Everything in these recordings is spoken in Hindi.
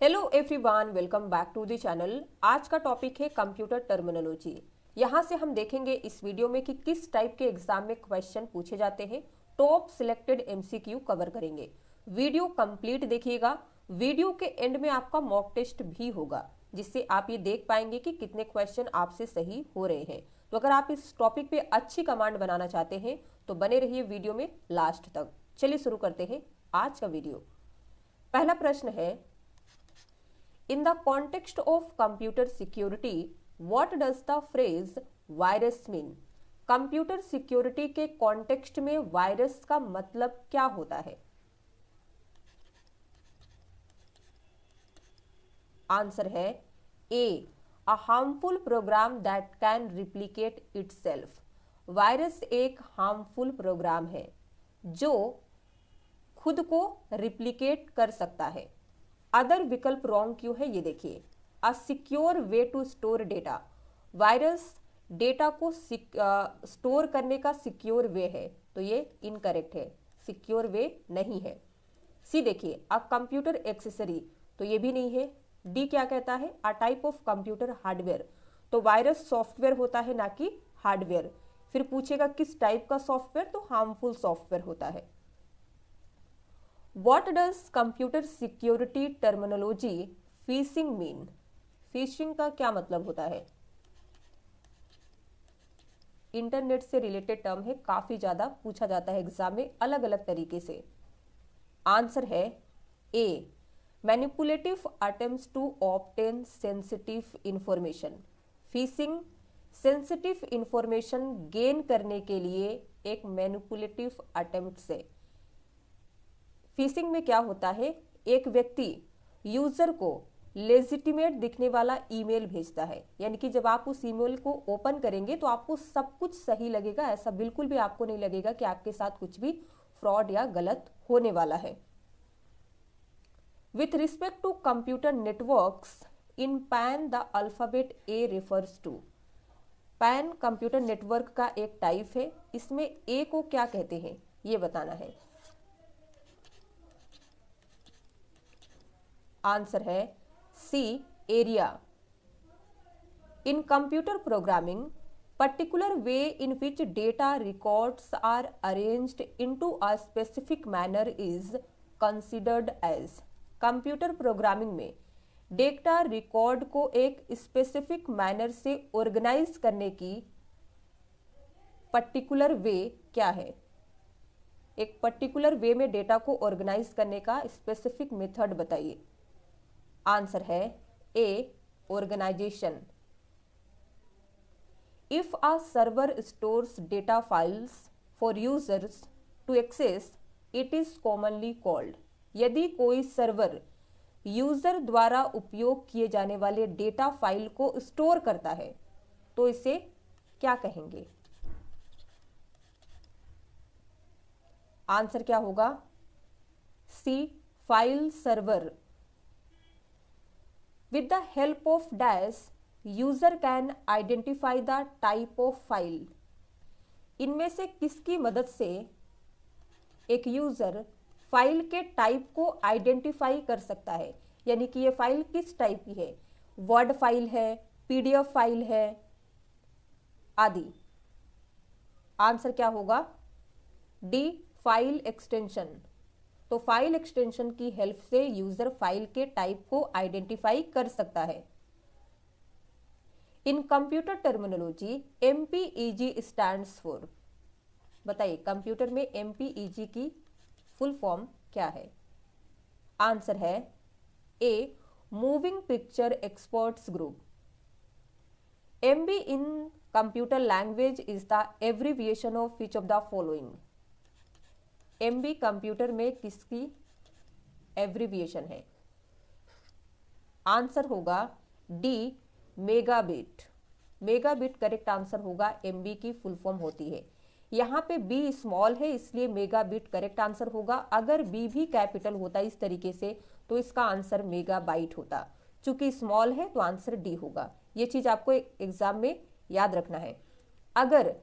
Hello everyone, welcome back to the channel. आज का टॉपिक है कंप्यूटर टर्मिनोलॉजी। यहाँ से हम देखेंगे इस वीडियो में कि किस टाइप के एग्जाम में क्वेश्चन पूछे जाते हैं। टॉप सिलेक्टेड एमसीक्यू कवर करेंगे। वीडियो कंप्लीट देखिएगा। वीडियो के एंड में आपका मॉक टेस्ट भी होगा, जिससे आप ये देख पाएंगे कि कितने क्वेश्चन आपसे सही हो रहे हैं। तो अगर आप इस टॉपिक पे अच्छी कमांड बनाना चाहते हैं तो बने रहिए वीडियो में लास्ट तक। चलिए शुरू करते हैं आज का वीडियो। पहला प्रश्न है, in the context of computer security, what does the phrase virus mean? Computer security के कॉन्टेक्स्ट में वायरस का मतलब क्या होता है? आंसर है A, a harmful program that can replicate itself. Virus एक हार्मफुल प्रोग्राम है जो खुद को रिप्लिकेट कर सकता है। अदर विकल्प रॉन्ग क्यों है ये देखिए। A secure way to store data, virus data को स्टोर करने का सिक्योर वे है, तो ये इनकरेक्ट है, सिक्योर वे नहीं है। सी देखिए, अ कंप्यूटर एक्सेसरी, तो ये भी नहीं है। डी क्या कहता है, a type of computer hardware, तो वायरस सॉफ्टवेयर होता है ना कि हार्डवेयर। फिर पूछेगा किस टाइप का सॉफ्टवेयर, तो हार्मफुल सॉफ्टवेयर होता है। What does computer security terminology phishing mean? Fishing का क्या मतलब होता है? इंटरनेट से रिलेटेड टर्म है, काफी ज्यादा पूछा जाता है एग्जाम में अलग अलग तरीके से। आंसर है A, manipulative attempts to obtain sensitive information. Phishing sensitive information gain करने के लिए एक मैनिपुलेटिव अटेम्प्ट है। फिशिंग में क्या होता है, एक व्यक्ति यूजर को लेजिटिमेट दिखने वाला ईमेल भेजता है, यानी कि जब आप उस ईमेल को ओपन करेंगे तो आपको सब कुछ सही लगेगा, ऐसा बिल्कुल भी आपको नहीं लगेगा कि आपके साथ कुछ भी फ्रॉड या गलत होने वाला है। With respect to computer networks in PAN the alphabet A refers to. PAN computer network का एक टाइप है, इसमें ए को क्या कहते हैं ये बताना है। आंसर है C, area. In computer programming, particular way in which data records are arranged into a specific manner is considered as. Computer programming में डेटा रिकॉर्ड को एक स्पेसिफिक मैनर से ऑर्गेनाइज करने की पर्टिकुलर वे क्या है? एक पर्टिकुलर वे में डेटा को ऑर्गेनाइज करने का स्पेसिफिक मेथड बताइए। आंसर है A, organisation. If a server stores data files for users to access, it is commonly called. यदि कोई सर्वर यूजर द्वारा उपयोग किए जाने वाले डेटा फाइल को स्टोर करता है तो इसे क्या कहेंगे? आंसर क्या होगा? C, file server. With the help of dash, user can identify the type of file. इनमें से किसकी मदद से एक यूजर फाइल के टाइप को आइडेंटिफाई कर सकता है, यानी कि ये फाइल किस टाइप की है, वर्ड फाइल है, पीडीएफ फाइल है आदि। आंसर क्या होगा? D, file extension. तो फाइल एक्सटेंशन की हेल्प से यूजर फाइल के टाइप को आइडेंटिफाई कर सकता है। In computer terminology MPEG stands for. बताइए कंप्यूटर में एमपीईजी की फुल फॉर्म क्या है? आंसर है A, moving picture experts group. MB in computer language is the abbreviation of which of the following. MB computer में किसकी एब्रिविएशन है? आंसर होगा D, megabit. Megabit correct answer होगा, एमबी की फुल फॉर्म होती है। यहाँ पे बी स्मॉल है इसलिए मेगाबिट करेक्ट आंसर होगा। अगर बी भी कैपिटल होता इस तरीके से तो इसका आंसर मेगाबाइट होता। चूंकि स्मॉल है तो आंसर डी होगा। ये चीज आपको एग्जाम में याद रखना है। अगर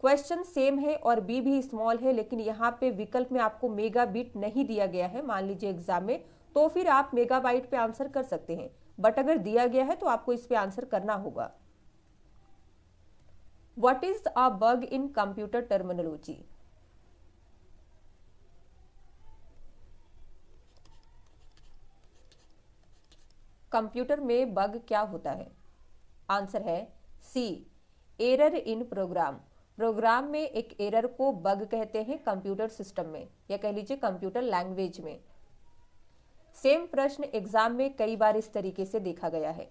क्वेश्चन सेम है और बी भी स्मॉल है लेकिन यहाँ पे विकल्प में आपको मेगाबिट नहीं दिया गया है, मान लीजिए एग्जाम में, तो फिर आप मेगाबाइट पे आंसर कर सकते हैं, बट अगर दिया गया है तो आपको इस पे आंसर करना होगा। What is a bug in computer terminology? Computer में बग क्या होता है? आंसर है सी, एरर इन प्रोग्राम। प्रोग्राम में एक एरर को बग कहते हैं कंप्यूटर सिस्टम में, या कह लीजिए कंप्यूटर लैंग्वेज में। सेम प्रश्न एग्जाम में कई बार इस तरीके से देखा गया है।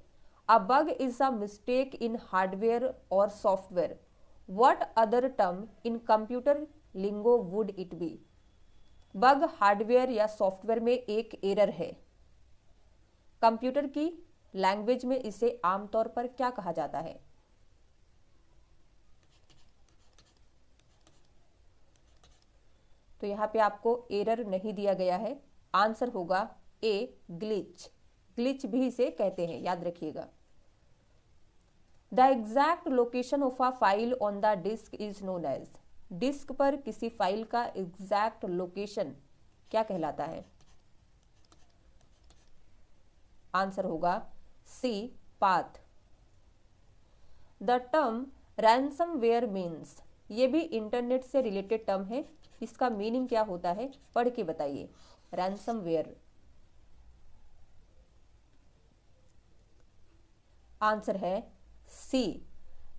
A bug is a mistake in hardware or software. What other term in computer lingo would it be? Bug hardware या सॉफ्टवेयर में एक एरर है। कंप्यूटर की लैंग्वेज में इसे आमतौर पर क्या कहा जाता है? तो यहां पे आपको एरर नहीं दिया गया है, आंसर होगा ए, ग्लिच। ग्लिच भी इसे कहते हैं, याद रखिएगा। The exact location of a file on the disk is known as. Disk पर किसी फाइल का एग्जैक्ट लोकेशन क्या कहलाता है? आंसर होगा C, path. The term ransomware means, ये भी इंटरनेट से रिलेटेड टर्म है, इसका मीनिंग क्या होता है पढ़ के बताइए। रैंसमवेयर, आंसर है सी।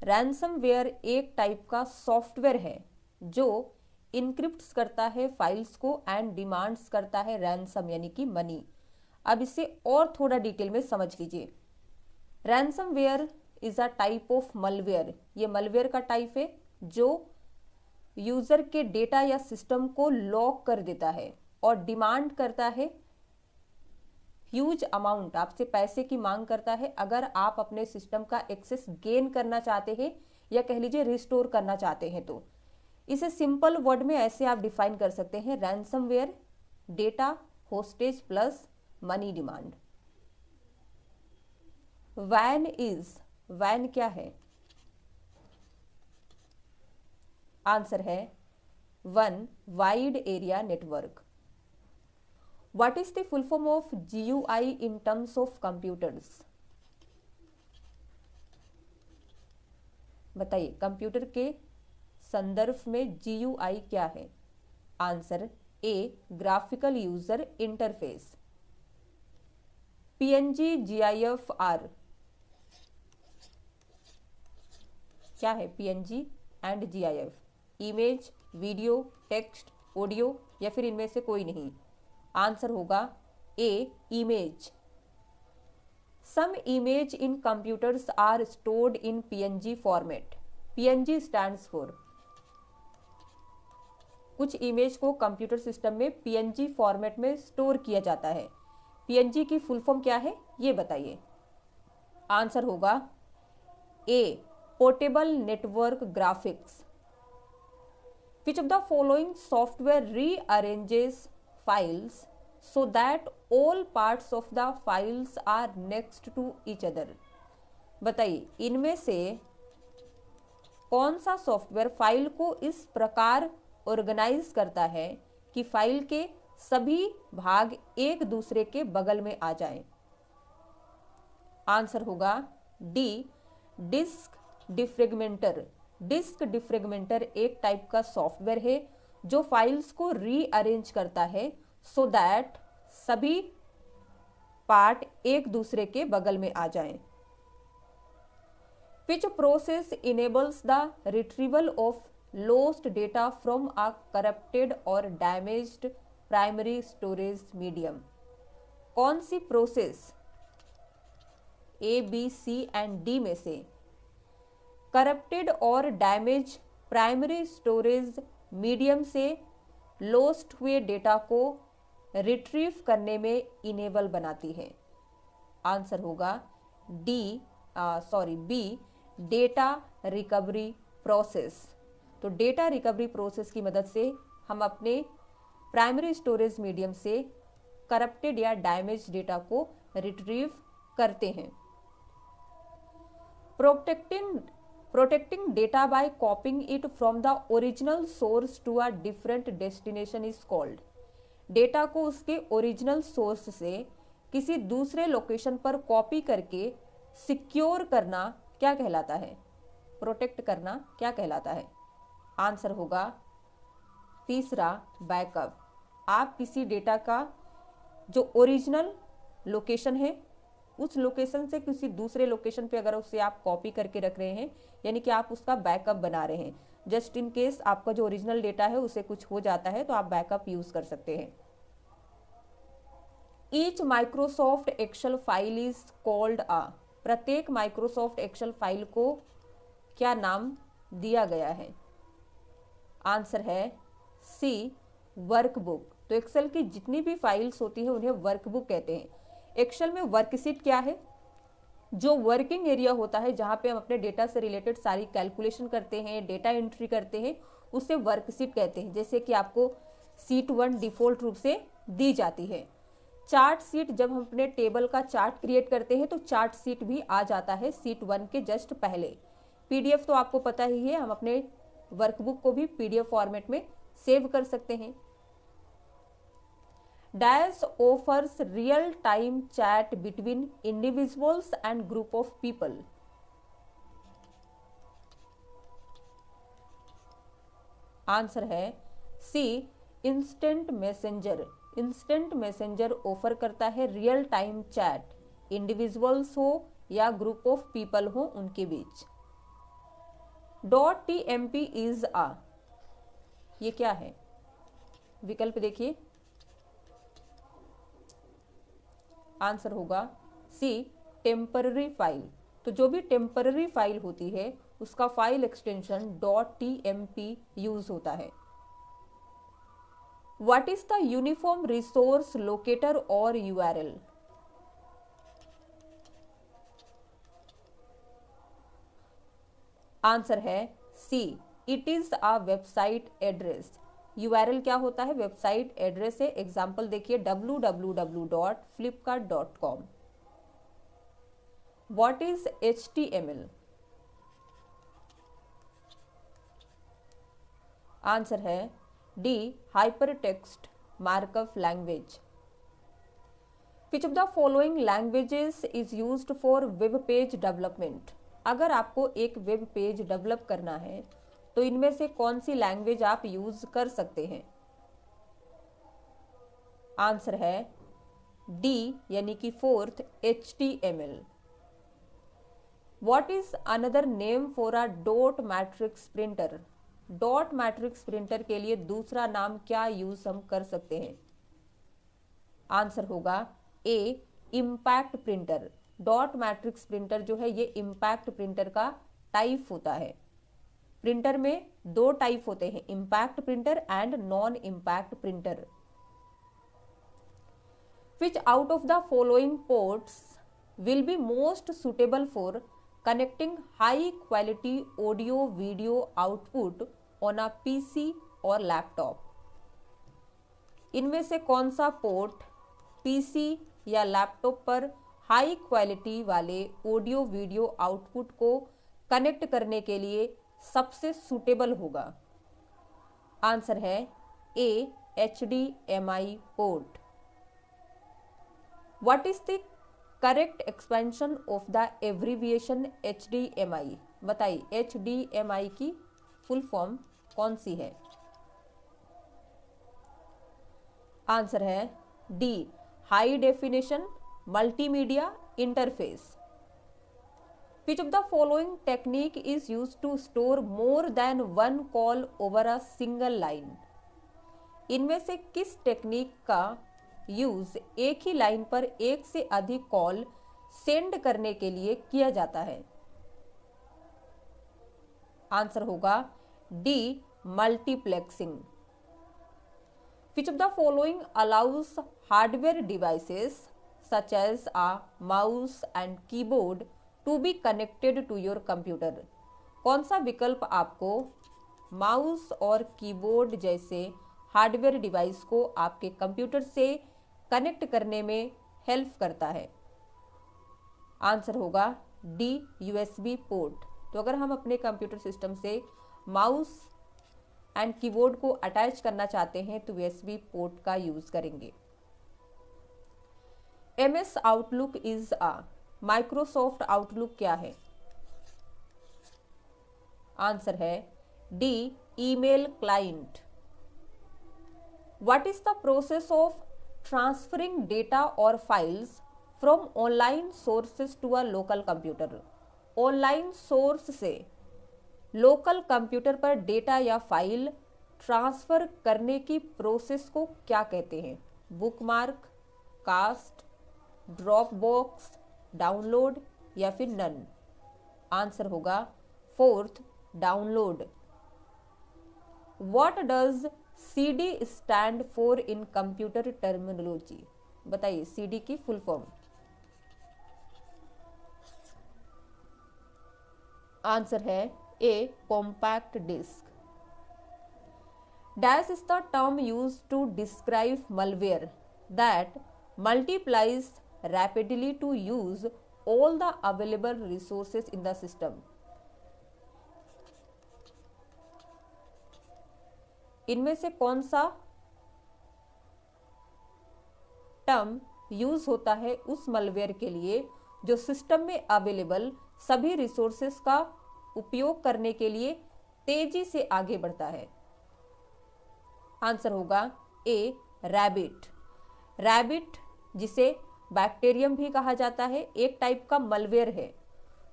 रैंसमवेयर एक टाइप का सॉफ्टवेयर है जो इनक्रिप्ट करता है फाइल्स को एंड डिमांड्स करता है रैंसम यानी कि मनी। अब इसे और थोड़ा डिटेल में समझ लीजिए। Ransomware is a type of malware. ये मलवेयर का टाइप है जो यूजर के डेटा या सिस्टम को लॉक कर देता है और डिमांड करता है ह्यूज अमाउंट, आपसे पैसे की मांग करता है अगर आप अपने सिस्टम का एक्सेस गेन करना चाहते हैं या कह लीजिए रिस्टोर करना चाहते हैं। तो इसे सिंपल वर्ड में ऐसे आप डिफाइन कर सकते हैं, ransomware data hostage plus money demand. वैन इज, वैन क्या है? आंसर है one wide area network. What is the full form of GUI in terms of computers? बताइए, कंप्यूटर के संदर्भ में जीयूआई क्या है? Answer A, graphical user interface. PNG, GIF, are क्या है? PNG and GIF, image, video, text, audio या फिर इनमें से कोई नहीं। आंसर होगा A, image. Some image in computers are stored in PNG format. PNG stands for, कुछ इमेज को कंप्यूटर सिस्टम में पीएनजी फॉर्मेट में स्टोर किया जाता है। पीएनजी की फुल फॉर्म क्या है ये बताइए। आंसर होगा A, portable network graphics. Which of the following software rearranges files so that all parts of the files are next to each other? बताइए, इनमें से कौन सा सॉफ्टवेयर फाइल को इस प्रकार ऑर्गेनाइज करता है कि फाइल के सभी भाग एक दूसरे के बगल में आ जाएं? आंसर होगा D, disc defragmenter. Disc defragmenter एक टाइप का सॉफ्टवेयर है जो फाइल्स को रीअरेंज करता है सो दैट सभी पार्ट एक दूसरे के बगल में आ जाएं। Which process enables the retrieval of lost data from a corrupted or damaged primary storage medium? कौन सी process A, B, C and D में से करप्टेड और डैमेज प्राइमरी स्टोरेज मीडियम से लॉस्ट हुए डेटा को रिट्रीव करने में इनेबल बनाती है? आंसर होगा बी, डेटा रिकवरी प्रोसेस। तो डेटा रिकवरी प्रोसेस की मदद से हम अपने प्राइमरी स्टोरेज मीडियम से करप्टेड या डैमेज डेटा को रिट्रीव करते हैं। Protecting data by copying it from the original source to a different destination is called. Data को उसके ओरिजिनल सोर्स से किसी दूसरे लोकेशन पर कॉपी करके सिक्योर करना क्या कहलाता है? प्रोटेक्ट करना क्या कहलाता है? आंसर होगा तीसरा, बैकअप। आप किसी डेटा का जो ओरिजिनल लोकेशन है उस लोकेशन से किसी दूसरे लोकेशन पे अगर उसे आप कॉपी करके रख रहे हैं, यानी कि आप उसका बैकअप बना रहे हैं, जस्ट इन केस आपका जो ओरिजिनल डेटा है उसे कुछ हो जाता है तो आप बैकअप यूज कर सकते हैं। Each Microsoft Excel file is called a, प्रत्येक माइक्रोसॉफ्ट एक्सेल फाइल को क्या नाम दिया गया है? आंसर है सी, वर्कबुक। तो एक्सेल की जितनी भी फाइल्स होती है उन्हें वर्कबुक कहते हैं। एक्सेल में वर्कशीट क्या है? जो वर्किंग एरिया होता है जहां पे हम अपने डेटा से रिलेटेड सारी कैलकुलेशन करते हैं, डेटा एंट्री करते हैं, उसे वर्कशीट कहते हैं। जैसे कि आपको शीट 1 डिफॉल्ट रूप से दी जाती है। चार्ट शीट, जब हम अपने टेबल का चार्ट क्रिएट करते हैं तो चार्ट शीट भी आ जाता है शीट 1 के जस्ट पहले। पीडीएफ तो आपको पता ही है, हम अपने वर्कबुक को भी पीडीएफ फॉर्मेट में सेव कर सकते हैं। Dash offers real time chat between individuals and group of people. Answer है C, instant messenger. Instant messenger offer करता है रियल टाइम चैट, इंडिविजुअल्स हो या ग्रुप ऑफ पीपल हो उनके बीच। .tmp इज अ, ये क्या है? विकल्प देखिए। आंसर होगा सी, टेम्पररी फाइल। तो जो भी टेम्पररी फाइल होती है उसका फाइल एक्सटेंशन .tmp यूज होता है। What is the uniform resource locator or URL? Answer है C, it is a website address. URL क्या होता है? वेबसाइट एड्रेस है। एग्जाम्पल देखिए www.flipkart.com। What is HTML? Answer है D, hypertext markup language. Which of the following languages is used for web page development? अगर आपको एक वेब पेज डेवलप करना है तो इनमें से कौन सी लैंग्वेज आप यूज कर सकते हैं? आंसर है डी, यानी कि fourth, HTML। What is another name for a dot matrix printer? Dot matrix printer के लिए दूसरा नाम क्या यूज हम कर सकते हैं? आंसर होगा A, impact printer. Dot matrix printer जो है ये इम्पैक्ट प्रिंटर का टाइप होता है। प्रिंटर में दो टाइप होते हैं, impact printer and non impact printer. Which out of the following ports will be most suitable for connecting high quality audio video output on a PC और लैपटॉप? इनमें से कौन सा पोर्ट PC या लैपटॉप पर हाई क्वालिटी वाले ऑडियो वीडियो आउटपुट को कनेक्ट करने के लिए सबसे सुटेबल होगा? आंसर है ए, HDMI port. What is the correct expansion of the abbreviation HDMI? बताइए HDMI की फुल फॉर्म कौन सी है? आंसर है D, high definition multimedia interface. Which of the following technique is used to store more than one call over a single line? इनमें से किस टेक्निक का यूज एक ही लाइन पर एक से अधिक कॉल सेंड करने के लिए किया जाता है? आंसर होगा D, multiplexing. Which of the following allows hardware devices such as a mouse and keyboard to be connected to your computer? कौन सा विकल्प आपको माउस और कीबोर्ड जैसे हार्डवेयर डिवाइस को आपके कंप्यूटर से कनेक्ट करने में हेल्प करता है? आंसर होगा डी, USB पोर्ट। तो अगर हम अपने कंप्यूटर सिस्टम से माउस एंड कीबोर्ड को अटैच करना चाहते हैं तो USB पोर्ट का यूज करेंगे। MS outlook is a, Microsoft Outlook क्या है? आंसर है D, email client. What is the process of transferring data or files from online sources to a local computer? Online source से लोकल कंप्यूटर पर डेटा या फाइल ट्रांसफर करने की प्रोसेस को क्या कहते हैं? Bookmark, cast, drop box, download या फिर नन? आंसर होगा fourth, download. What does CD stand for in computer terminology? बताइए CD की फुल फॉर्म। आंसर है A, compact disc. Dash is the term use to describe malware that multiplies rapidly to use all the available resources in the system? इनमें से कौन सा टर्म यूज होता है उस मलवेयर के लिए जो सिस्टम में अवेलेबल सभी रिसोर्सेस का उपयोग करने के लिए तेजी से आगे बढ़ता है? आंसर होगा ए, रैबिट। रैबिट, जिसे बैक्टीरियम भी कहा जाता है, एक टाइप का मलवेयर है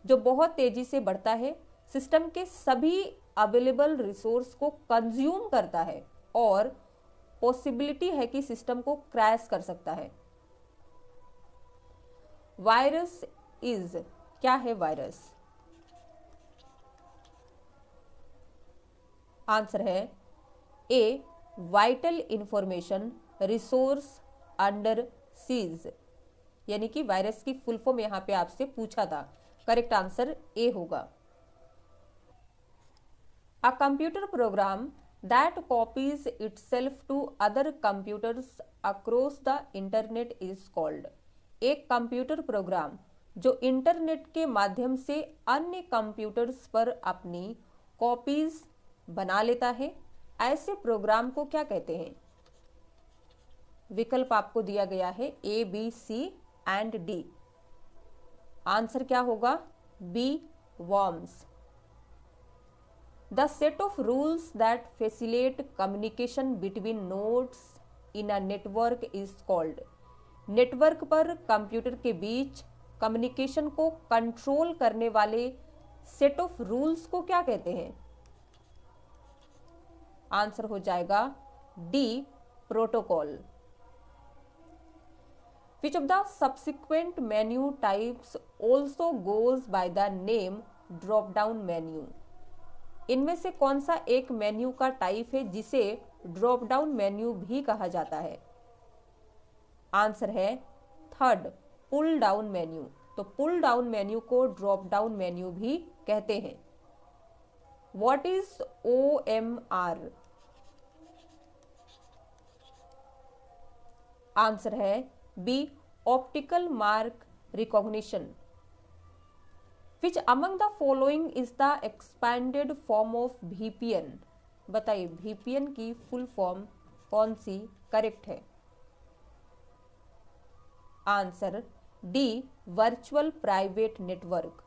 जो बहुत तेजी से बढ़ता है, सिस्टम के सभी अवेलेबल रिसोर्स को कंज्यूम करता है और पॉसिबिलिटी है कि सिस्टम को क्रैश कर सकता है। वायरस इज, क्या है वायरस? आंसर है A, vital information resource under seize, यानी कि वायरस की फुल फॉर्म यहां पे आपसे पूछा था। करेक्ट आंसर ए होगा। A computer program that copies itself to other computers across the internet is called? एक कंप्यूटर प्रोग्राम जो इंटरनेट के माध्यम से अन्य कंप्यूटर्स पर अपनी कॉपीज बना लेता है, ऐसे प्रोग्राम को क्या कहते हैं? विकल्प आपको दिया गया है A, B, C and D। Answer क्या होगा? B, worms। The set of rules that facilitate communication between nodes in a network is called? Network पर कंप्यूटर के बीच कम्युनिकेशन को कंट्रोल करने वाले सेट ऑफ रूल्स को क्या कहते हैं? आंसर हो जाएगा D, protocol. Which of the subsequent menu types also goes by the name drop down menu? इनमें से कौन सा एक मेन्यू का टाइप है जिसे ड्रॉप डाउन मेन्यू भी कहा जाता है? आंसर है थर्ड, पुल डाउन मेन्यू। तो पुल डाउन मेन्यू को ड्रॉप डाउन मेन्यू भी कहते हैं। What is OMR? आंसर है B, optical mark recognition. Which among the following is the expanded form of VPN? बताइए VPN की फुल फॉर्म कौन सी करेक्ट है? Answer D, virtual private network.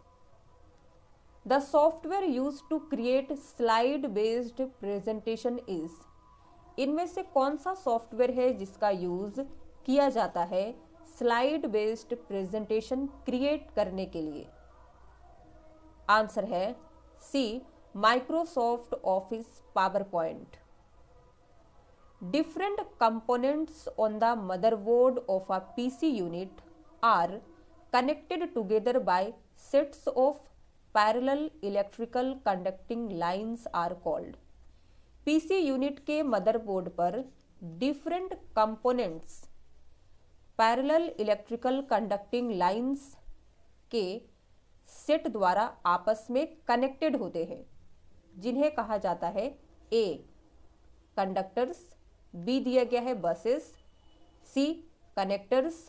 The software use to create slide based presentation is? इनमें से कौन सा सॉफ्टवेयर है जिसका यूज किया जाता है स्लाइड बेस्ड प्रेजेंटेशन क्रिएट करने के लिए? आंसर है C, Microsoft Office PowerPoint. Different components on the motherboard of a PC unit are connected together by sets of parallel electrical conducting lines are called? PC unit के मदरबोर्ड पर different components parallel electrical conducting lines के सेट द्वारा आपस में कनेक्टेड होते हैं, जिन्हें कहा जाता है ए, कंडक्टर्स, बी दिया गया है buses, C, connectors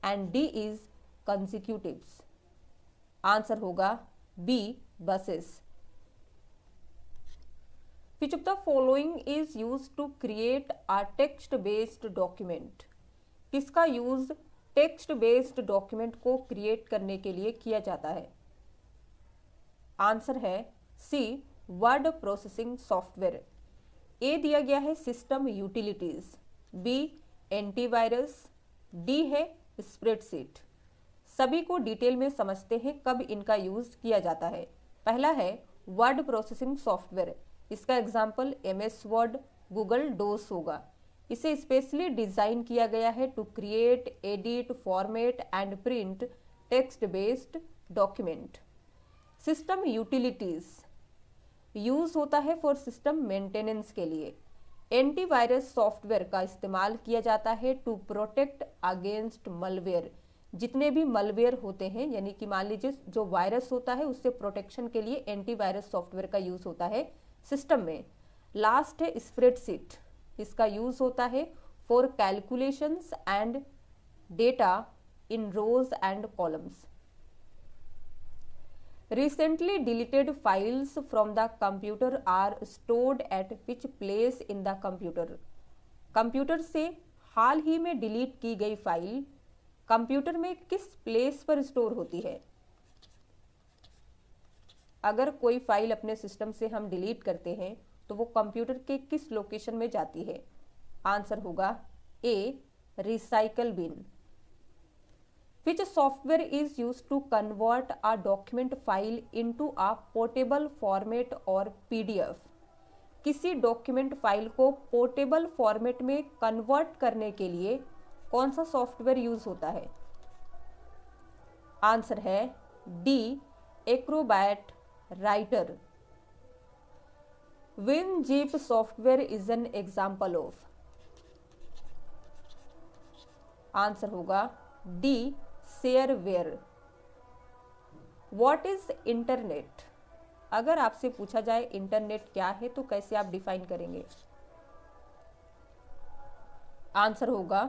and D is consecutives. Answer होगा B, buses. Which of the following is used to create a text based document? किसका यूज टेक्स्ट बेस्ड डॉक्यूमेंट को क्रिएट करने के लिए किया जाता है? आंसर है C, word processing software. A दिया गया है system utilities, B antivirus, D है स्प्रेडशीट। सभी को डिटेल में समझते हैं कब इनका यूज किया जाता है। पहला है वर्ड प्रोसेसिंग सॉफ्टवेयर, इसका example MS word, Google docs होगा। इसे स्पेशली डिजाइन किया गया है to create, edit, format and print text based document. System utilities use होता है फॉर सिस्टम मेंटेनेंस के लिए। एंटीवायरस सॉफ्टवेयर का इस्तेमाल किया जाता है टू प्रोटेक्ट अगेंस्ट मलवेयर। जितने भी मलवेयर होते हैं, यानी कि मान लीजिए जो वायरस होता है उससे प्रोटेक्शन के लिए एंटीवायरस सॉफ्टवेयर का यूज होता है सिस्टम में। लास्ट है स्प्रेडशीट, इसका यूज होता है for calculations and data in rows and columns. Recently deleted files from the computer are stored at which place in the computer? Computer से हाल ही में डिलीट की गई फाइल कंप्यूटर में किस प्लेस पर स्टोर होती है? अगर कोई फाइल अपने सिस्टम से हम डिलीट करते हैं तो वो कंप्यूटर के किस लोकेशन में जाती है? आंसर होगा A, recycle bin. Which software is used to convert a document file into a portable format or PDF? किसी डॉक्यूमेंट फाइल को पोर्टेबल फॉर्मेट में कन्वर्ट करने के लिए कौन सा सॉफ्टवेयर यूज होता है? आंसर है D, Acrobat Writer. WinZip software is an example of. Answer होगा D, shareware. What is internet? अगर आपसे पूछा जाए इंटरनेट क्या है तो कैसे आप डिफाइन करेंगे? आंसर होगा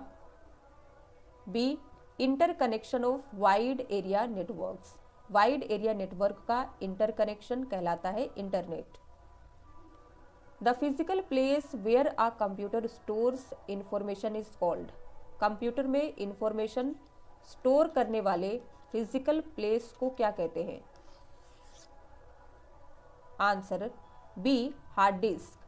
B, interconnection of wide area networks. Wide area network का इंटरकनेक्शन कहलाता है internet. The physical place where a computer stores information is called. Computer में इंफॉर्मेशन स्टोर करने वाले फिजिकल प्लेस को क्या कहते हैं? Answer B, hard disk.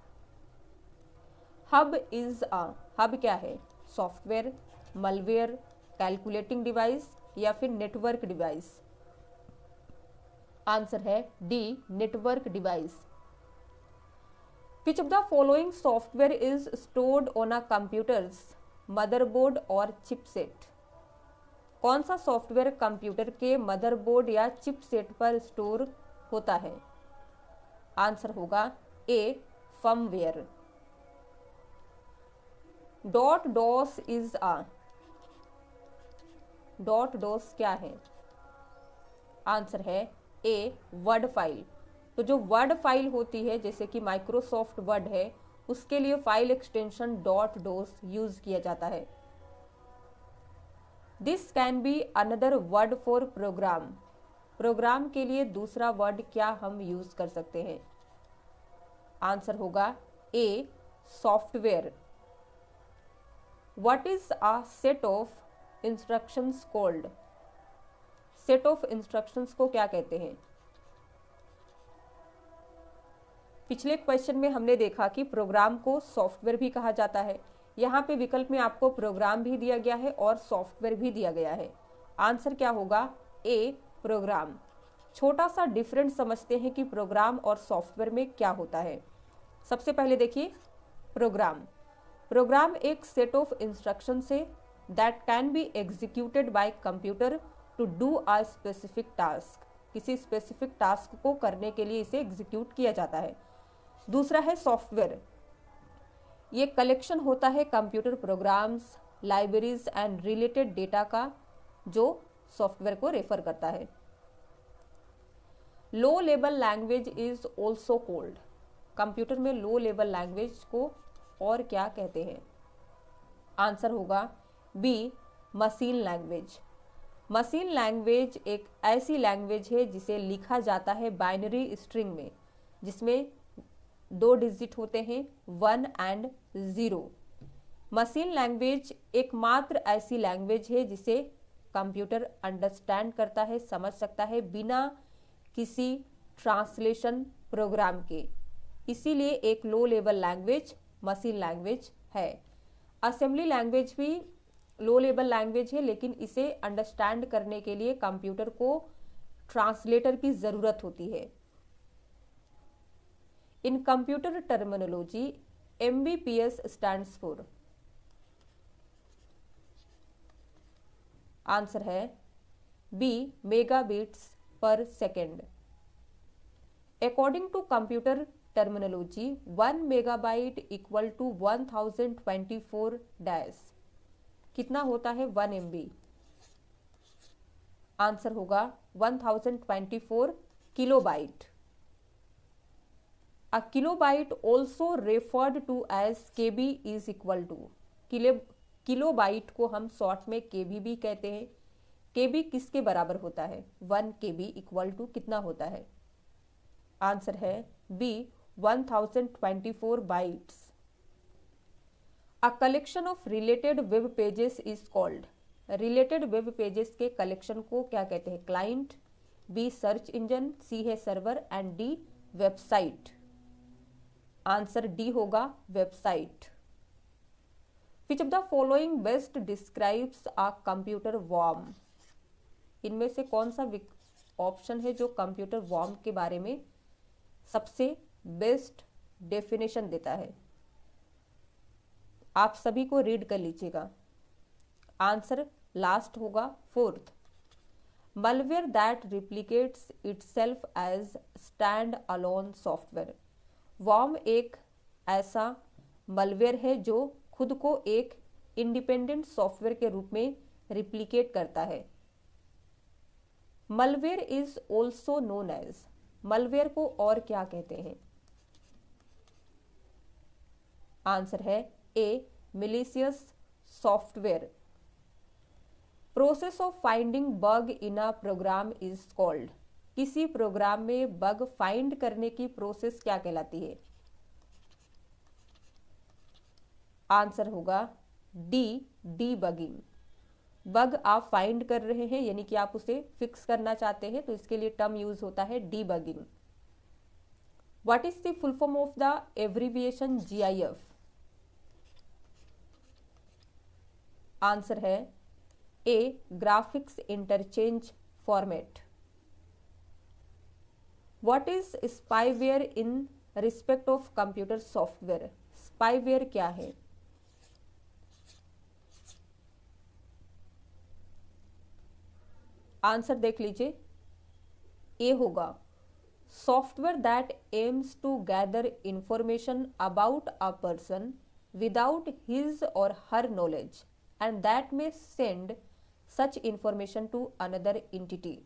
Hub is a, hub क्या है? सॉफ्टवेयर, मलवेयर, कैलकुलेटिंग डिवाइस या फिर नेटवर्क डिवाइस? आंसर है D, network device. Which of the following software is stored on a computer's motherboard or chipset? कौन सा सॉफ्टवेयर कंप्यूटर के मदरबोर्ड या चिपसेट पर स्टोर होता है? आंसर होगा A, firmware. Dot DOS is a, dot DOS क्या है? आंसर है ए, वर्ड फाइल। तो जो वर्ड फाइल होती है जैसे कि माइक्रोसॉफ्ट वर्ड है, उसके लिए file extension dot doc use किया जाता है। This can be another word for program. Program के लिए दूसरा वर्ड क्या हम यूज कर सकते हैं? आंसर होगा A, software. What is a set of instructions called? Set of instructions को क्या कहते हैं? पिछले क्वेश्चन में हमने देखा कि प्रोग्राम को सॉफ्टवेयर भी कहा जाता है। यहाँ पे विकल्प में आपको प्रोग्राम भी दिया गया है और सॉफ्टवेयर भी दिया गया है। आंसर क्या होगा? ए, प्रोग्राम। छोटा सा डिफरेंस समझते हैं कि प्रोग्राम और सॉफ्टवेयर में क्या होता है। सबसे पहले देखिए प्रोग्राम। प्रोग्राम एक सेट ऑफ इंस्ट्रक्शन से that can be executed by computer to do a specific task. किसी स्पेसिफिक टास्क को करने के लिए इसे एग्जीक्यूट किया जाता है। दूसरा है सॉफ्टवेयर। ये कलेक्शन होता है computer programs, libraries and related data का, जो सॉफ्टवेयर को रेफर करता है। Low level language is also called. Computer में लो लेवल लैंग्वेज को और क्या कहते हैं? आंसर होगा B, machine language. Machine language एक ऐसी लैंग्वेज है जिसे लिखा जाता है बाइनरी स्ट्रिंग में, जिसमें 2 डिजिट होते हैं 1 एंड 0। मशीन लैंग्वेज एकमात्र ऐसी लैंग्वेज है जिसे कंप्यूटर अंडरस्टैंड करता है, समझ सकता है बिना किसी ट्रांसलेशन प्रोग्राम के। इसीलिए एक low level language machine language है। असेंबली लैंग्वेज भी लो लेवल लैंग्वेज है, लेकिन इसे अंडरस्टैंड करने के लिए कंप्यूटर को ट्रांसलेटर की जरूरत होती है। In computer terminology MBPS stands for, answer है B megabits per second. According to computer terminology 1 megabyte equal to 1024 dash, कितना होता है 1 MB? आंसर होगा 1024 kilobyte. A kilobyte also referred to as KB is equal to, kilobyte को हम शॉर्ट में KB भी कहते हैं। KB किसके बराबर होता है? 1 KB इक्वल टू कितना होता है? आंसर है B 1024 bytes. A collection of related web pages is called, related web pages के कलेक्शन को क्या कहते हैं? Client, B search engine, C है server and D website. Answer D होगा website. Which of the following best describes a computer worm, इनमें से कौन सा ऑप्शन है जो कंप्यूटर वॉर्म के बारे में सबसे बेस्ट डेफिनेशन देता है? आप सभी को रीड कर लीजिएगा। आंसर लास्ट होगा fourth, malware that replicates itself as stand alone software. Worm एक ऐसा मलवेयर है जो खुद को एक इंडिपेंडेंट सॉफ्टवेयर के रूप में रिप्लिकेट करता है। Malware is also known as, malware को और क्या कहते हैं? आंसर है A malicious software. Process of finding bug in a program is called, किसी प्रोग्राम में बग फाइंड करने की प्रोसेस क्या कहलाती है? आंसर होगा डी डीबगिंग। बग आप फाइंड कर रहे हैं यानी कि आप उसे फिक्स करना चाहते हैं, तो इसके लिए टर्म यूज होता है debugging. What is the full form of the abbreviation GIF? Answer है A graphics interchange format. What is spyware in respect of computer software? Spyware क्या है? आंसर देख लीजिए, ए होगा software that aims to gather information about a person without his or her knowledge and that may send such information to another entity.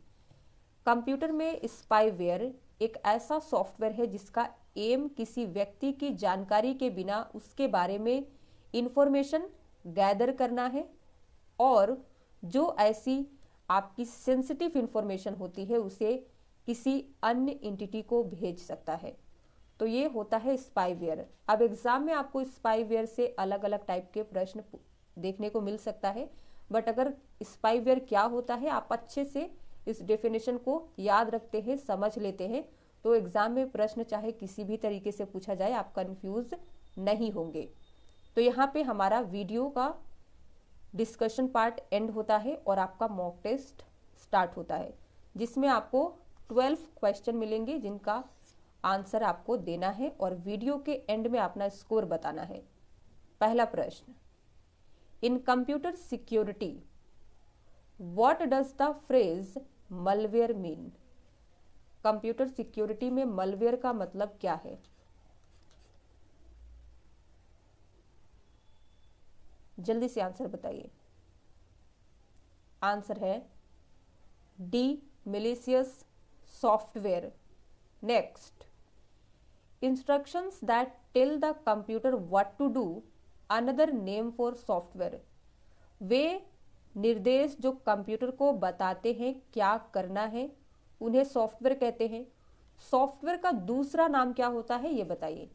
Computer में स्पाईवेयर एक ऐसा सॉफ्टवेयर है जिसका एम किसी व्यक्ति की जानकारी के बिना उसके बारे में इंफॉर्मेशन गैदर करना है और जो ऐसी आपकी सेंसिटिव इंफॉर्मेशन होती है उसे किसी अन्य एंटिटी को भेज सकता है। तो ये होता है स्पाईवेयर। अब एग्जाम में आपको स्पाईवेयर से अलग अलग टाइप के प्रश्न देखने को मिल सकता है, बट अगर स्पाईवेयर क्या होता है आप अच्छे से इस डेफिनेशन को याद रखते हैं, समझ लेते हैं, तो एग्जाम में प्रश्न चाहे किसी भी तरीके से पूछा जाए आप कंफ्यूज नहीं होंगे। तो यहाँ पे हमारा वीडियो का डिस्कशन पार्ट एंड होता है और आपका मॉक टेस्ट स्टार्ट होता है, जिसमें आपको 12 क्वेश्चन मिलेंगे जिनका आंसर आपको देना है और वीडियो के एंड में अपना स्कोर बताना है। पहला प्रश्न, इन computer security what does the phrase malware mean? Computer security में मलवेयर का मतलब क्या है? जल्दी से आंसर बताइए। आंसर है D malicious software. Next, instructions that tell the computer what to do, another name for software. वे निर्देश जो कंप्यूटर को बताते हैं क्या करना है उन्हें सॉफ्टवेयर कहते हैं। सॉफ्टवेयर का दूसरा नाम क्या होता है ये बताइए।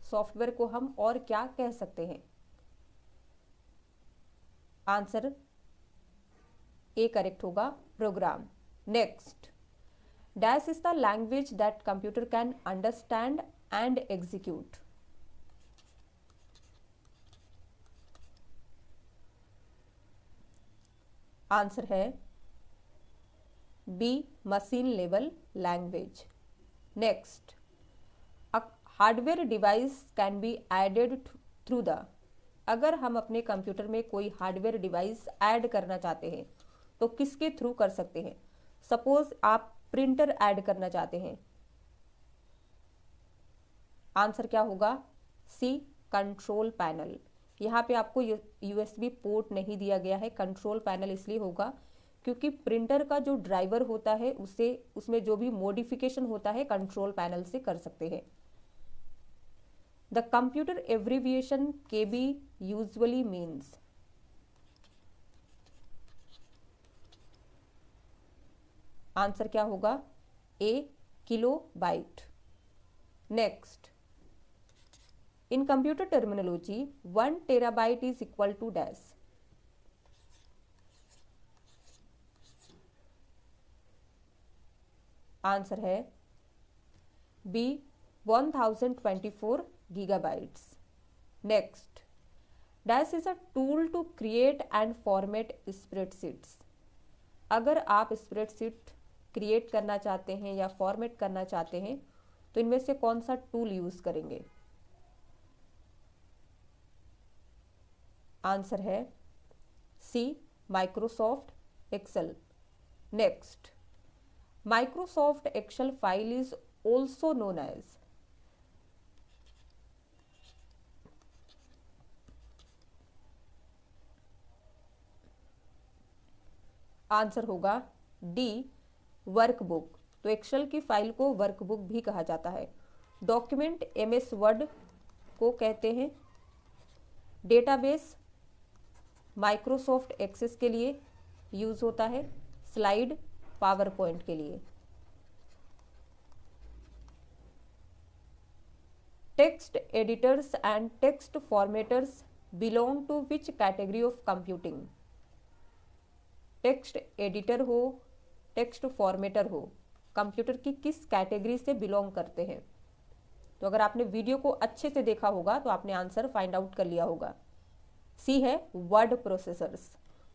सॉफ्टवेयर को हम और क्या कह सकते हैं? आंसर ए करेक्ट होगा, program. Next, dash is the language that computer can understand and execute. Answer है B, machine level language. Next, a hardware device can be added through the. अगर हम अपने कंप्यूटर में कोई हार्डवेयर डिवाइस ऐड करना चाहते हैं तो किसके थ्रू कर सकते हैं? सपोज आप प्रिंटर ऐड करना चाहते हैं, आंसर क्या होगा? सी, कंट्रोल पैनल। यहाँ पे आपको यूएसबी पोर्ट नहीं दिया गया है, कंट्रोल पैनल इसलिए होगा क्योंकि प्रिंटर का जो ड्राइवर होता है उसमें जो भी मॉडिफिकेशन होता है कंट्रोल पैनल से कर सकते हैं। The computer abbreviation KB usually means. Answer क्या होगा? A, kilobyte. Next, in computer terminology 1 terabyte is equal to dash. Answer है B, 1024 gigabytes. Next, dash is a tool to create and format spreadsheets. अगर आप स्प्रेडशीट क्रिएट करना चाहते हैं या फॉर्मेट करना चाहते हैं तो इनमें से कौन सा टूल यूज करेंगे? आंसर है C, Microsoft Excel. Next, Microsoft Excel file is also known as. Answer होगा डी, वर्कबुक। तो एक्सेल की फाइल को वर्कबुक भी कहा जाता है। डॉक्यूमेंट MS वर्ड को कहते हैं। डेटाबेस माइक्रोसॉफ्ट एक्सेस के लिए यूज होता है। स्लाइड पावर पॉइंट के लिए। Text editors and text formatters belong to which category of computing. Text editor हो, टेक्स्ट फॉर्मेटर हो, कंप्यूटर की किस कैटेगरी से बिलोंग करते हैं? तो अगर आपने वीडियो को अच्छे से देखा होगा तो आपने आंसर फाइंड आउट कर लिया होगा। सी है वर्ड प्रोसेसर्स।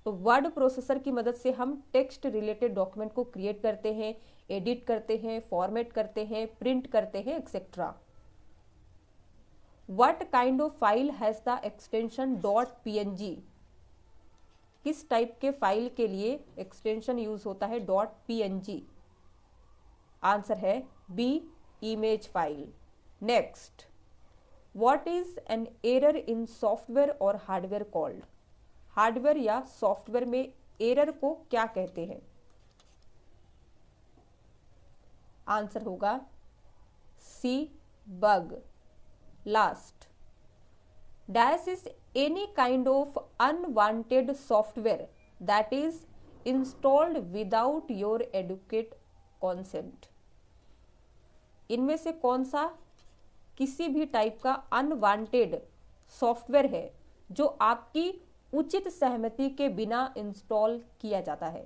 तो वर्ड प्रोसेसर की मदद से हम टेक्स्ट रिलेटेड डॉक्यूमेंट को क्रिएट करते हैं, एडिट करते हैं, फॉर्मेट करते हैं, प्रिंट करते हैं, etcetera. What kind of file has the extension .png। किस टाइप के फाइल के लिए एक्सटेंशन यूज होता है .png? आंसर है B, image file. Next, what is an error in software और हार्डवेयर कॉल्ड। हार्डवेयर या सॉफ्टवेयर में एरर को क्या कहते हैं? आंसर होगा C, bug. Last, dash is any kind of unwanted software that is installed without your adequate consent। इनमें से कौन सा किसी भी टाइप का अनवांटेड सॉफ्टवेयर है जो आपकी उचित सहमति के बिना इंस्टॉल किया जाता है?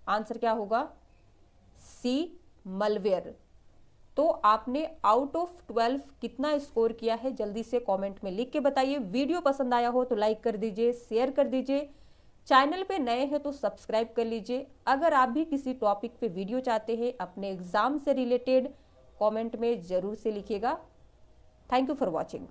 आंसर क्या होगा? सी, मलवेयर। तो आपने आउट ऑफ 12 कितना स्कोर किया है जल्दी से कमेंट में लिख के बताइए। वीडियो पसंद आया हो तो लाइक कर दीजिए, शेयर कर दीजिए। चैनल पे नए हैं तो सब्सक्राइब कर लीजिए। अगर आप भी किसी टॉपिक पे वीडियो चाहते हैं अपने एग्जाम से रिलेटेड, कमेंट में जरूर से लिखिएगा। Thank you for watching.